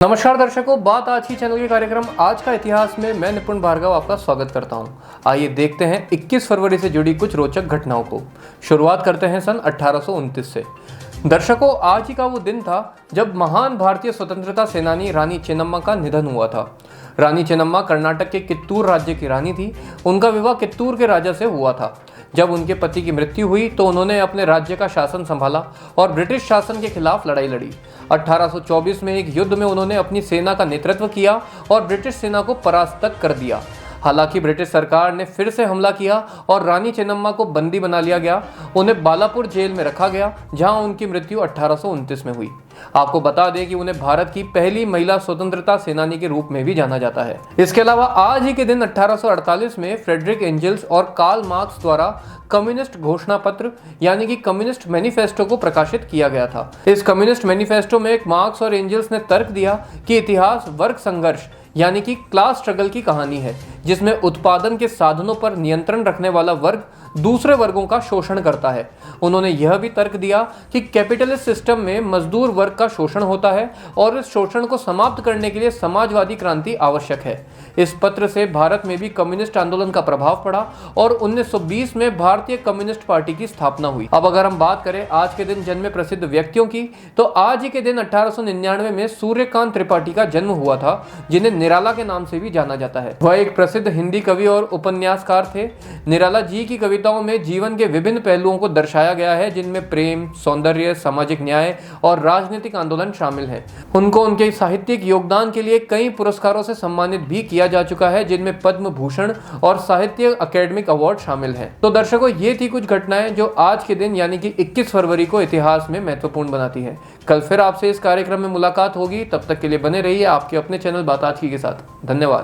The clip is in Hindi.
नमस्कार दर्शकों, बात आज की चैनल के कार्यक्रम आज का इतिहास में मैं निपुण भार्गव आपका स्वागत करता हूं। आइए देखते हैं 21 फरवरी से जुड़ी कुछ रोचक घटनाओं को। शुरुआत करते हैं सन 1829 से। दर्शकों, आज ही का वो दिन था जब महान भारतीय स्वतंत्रता सेनानी रानी चेन्नम्मा का निधन हुआ था। रानी चेन्नम्मा कर्नाटक के कित्तूर राज्य की रानी थी। उनका विवाह कित्तूर के राजा से हुआ था। जब उनके पति की मृत्यु हुई तो उन्होंने अपने राज्य का शासन संभाला और ब्रिटिश शासन के खिलाफ लड़ाई लड़ी। 1824 में एक युद्ध में उन्होंने अपनी सेना का नेतृत्व किया और ब्रिटिश सेना को परास्त कर दिया। हालांकि ब्रिटिश सरकार ने फिर से हमला किया और रानी चेन्नम्मा को बंदी बना लिया गया। उन्हें बालापुर जेल में रखा गया, जहां उनकी मृत्यु 1829 में हुई। आपको बता दें कि उन्हें भारत की पहली महिला स्वतंत्रता सेनानी के रूप में भी जाना जाता है। इसके अलावा आज ही के दिन 1848 में फ्रेडरिक एंजल्स और कार्ल मार्क्स द्वारा कम्युनिस्ट घोषणा पत्र यानी कि कम्युनिस्ट मैनिफेस्टो को प्रकाशित किया गया था। इस कम्युनिस्ट मैनिफेस्टो में मार्क्स और एंजल्स ने तर्क दिया कि इतिहास वर्ग संघर्ष यानी कि क्लास स्ट्रगल की कहानी है, जिसमें उत्पादन के साधनों पर नियंत्रण रखने वाला वर्ग दूसरे वर्गों का शोषण करता है। उन्होंने यह भी तर्क दिया कि कैपिटलिस्ट सिस्टम में मजदूर वर्ग का शोषण होता है और इस शोषण को समाप्त करने के लिए समाजवादी क्रांति आवश्यक है। इस पत्र से भारत में भी कम्युनिस्ट आंदोलन का प्रभाव पड़ा और 1920 में भारतीय कम्युनिस्ट पार्टी की स्थापना हुई। अब अगर हम बात करें आज के दिन जन्मे प्रसिद्ध व्यक्तियों की, तो आज ही के दिन 1899 में सूर्यकांत त्रिपाठी का जन्म हुआ था, जिन्हें निराला के नाम से भी जाना जाता है। वह एक प्रसिद्ध हिंदी कवि और उपन्यासकार थे। निराला जी की कविताओं में जीवन के विभिन्न पहलुओं को दर्शाया गया है, जिनमें प्रेम, सौंदर्य, सामाजिक न्याय और राजनीतिक आंदोलन शामिल है। उनको उनके साहित्यिक योगदान के लिए कई पुरस्कारों से सम्मानित भी किया जा चुका है, जिनमें पद्म भूषण और साहित्य अकेडमिक अवार्ड शामिल हैं। तो दर्शकों, ये थी कुछ घटनाएं जो आज के दिन यानी कि 21 फरवरी को इतिहास में महत्वपूर्ण बनाती है। कल फिर आपसे इस कार्यक्रम में मुलाकात होगी। तब तक के लिए बने रहिए आपके अपने चैनल बात आज की के साथ। धन्यवाद।